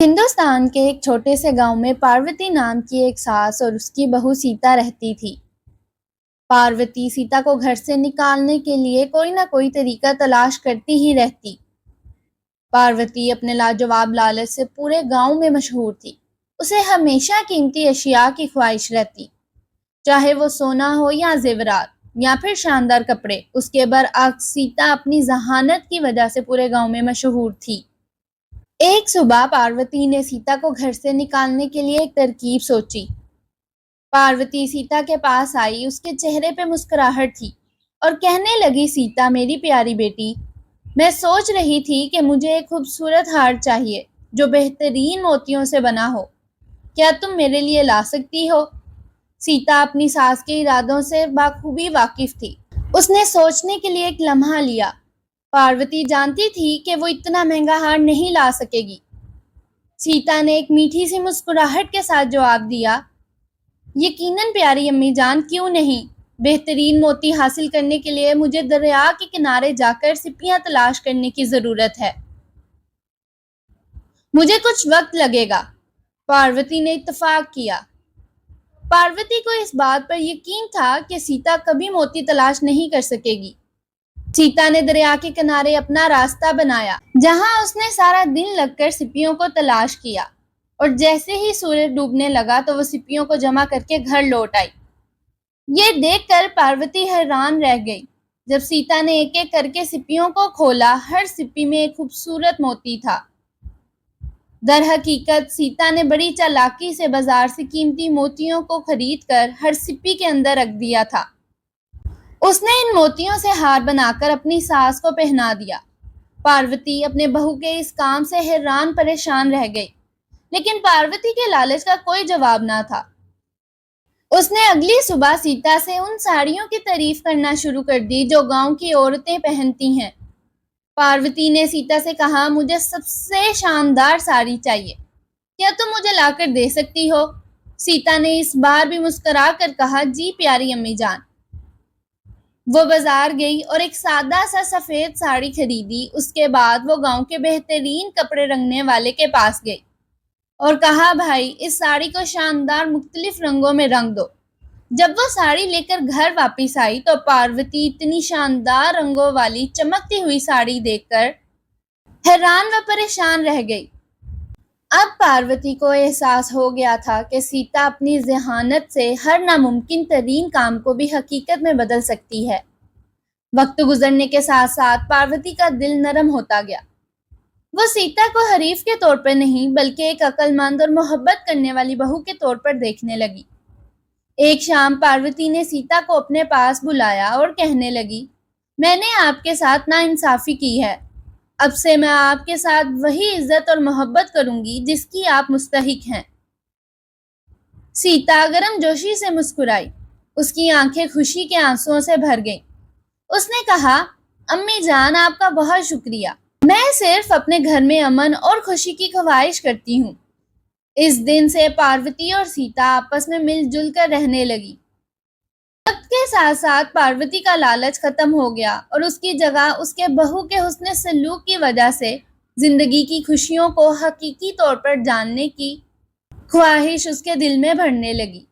हिंदुस्तान के एक छोटे से गांव में पार्वती नाम की एक सास और उसकी बहू सीता रहती थी। पार्वती सीता को घर से निकालने के लिए कोई ना कोई तरीका तलाश करती ही रहती। पार्वती अपने लाजवाब लालच से पूरे गांव में मशहूर थी। उसे हमेशा कीमती अशिया की ख्वाहिश रहती, चाहे वो सोना हो या जेवरात या फिर शानदार कपड़े। उसके बरअक्स सीता अपनी जहानत की वजह से पूरे गांव में मशहूर थी। एक सुबह पार्वती ने सीता को घर से निकालने के लिए एक तरकीब सोची। पार्वती सीता के पास आई, उसके चेहरे पे मुस्कुराहट थी और कहने लगी, सीता मेरी प्यारी बेटी, मैं सोच रही थी कि मुझे एक खूबसूरत हार चाहिए जो बेहतरीन मोतियों से बना हो। क्या तुम मेरे लिए ला सकती हो? सीता अपनी सास के इरादों से बाखूबी वाकिफ थी। उसने सोचने के लिए एक लम्हा लिया। पार्वती जानती थी कि वो इतना महंगा हार नहीं ला सकेगी। सीता ने एक मीठी सी मुस्कुराहट के साथ जवाब दिया, यकीनन प्यारी अम्मी जान, क्यों नहीं। बेहतरीन मोती हासिल करने के लिए मुझे दरिया के किनारे जाकर सिपियां तलाश करने की जरूरत है। मुझे कुछ वक्त लगेगा। पार्वती ने इत्तफाक किया। पार्वती को इस बात पर यकीन था कि सीता कभी मोती तलाश नहीं कर सकेगी। सीता ने दरिया के किनारे अपना रास्ता बनाया, जहां उसने सारा दिन लगकर सिपियों को तलाश किया, और जैसे ही सूरज डूबने लगा तो वो सिपियों को जमा करके घर लौट आई। ये देखकर पार्वती हैरान रह गई। जब सीता ने एक एक करके सिपियों को खोला, हर सिप्पी में एक खूबसूरत मोती था। दरहकीकत सीता ने बड़ी चालाकी से बाजार से कीमती मोतियों को खरीदकर हर सिप्पी के अंदर रख दिया था। उसने इन मोतियों से हार बनाकर अपनी सास को पहना दिया। पार्वती अपने बहू के इस काम से हैरान परेशान रह गई, लेकिन पार्वती के लालच का कोई जवाब ना था। उसने अगली सुबह सीता से उन साड़ियों की तारीफ करना शुरू कर दी जो गांव की औरतें पहनती हैं। पार्वती ने सीता से कहा, मुझे सबसे शानदार साड़ी चाहिए, क्या तुम मुझे लाकर दे सकती हो? सीता ने इस बार भी मुस्कुरा कर कहा, जी प्यारी अम्मी जान। वो बाजार गई और एक सादा सा सफेद साड़ी खरीदी। उसके बाद वो गांव के बेहतरीन कपड़े रंगने वाले के पास गई और कहा, भाई इस साड़ी को शानदार मुख्तलिफ रंगों में रंग दो। जब वो साड़ी लेकर घर वापस आई तो पार्वती इतनी शानदार रंगों वाली चमकती हुई साड़ी देखकर हैरान व परेशान रह गई। अब पार्वती को एहसास हो गया था कि सीता अपनी ज़हानत से हर नामुमकिन तरीन काम को भी हकीकत में बदल सकती है। वक्त गुजरने के साथ साथ पार्वती का दिल नरम होता गया। वो सीता को हरीफ के तौर पर नहीं, बल्कि एक अक्लमंद और मोहब्बत करने वाली बहू के तौर पर देखने लगी। एक शाम पार्वती ने सीता को अपने पास बुलाया और कहने लगी, मैंने आपके साथ नाइंसाफी की है। अब से मैं आपके साथ वही इज्जत और मोहब्बत करूंगी जिसकी आप मुस्तहिक हैं। सीता गर्मजोशी से मुस्कुराई। उसकी आंखें खुशी के आंसुओं से भर गईं। उसने कहा, अम्मी जान, आपका बहुत शुक्रिया। मैं सिर्फ अपने घर में अमन और खुशी की ख्वाहिश करती हूँ। इस दिन से पार्वती और सीता आपस में मिलजुल कर रहने लगी। वक्त के साथ साथ पार्वती का लालच खत्म हो गया और उसकी जगह उसके बहू के हुस्न सलूक की वजह से जिंदगी की खुशियों को हकीकी तौर पर जानने की ख्वाहिश उसके दिल में भरने लगी।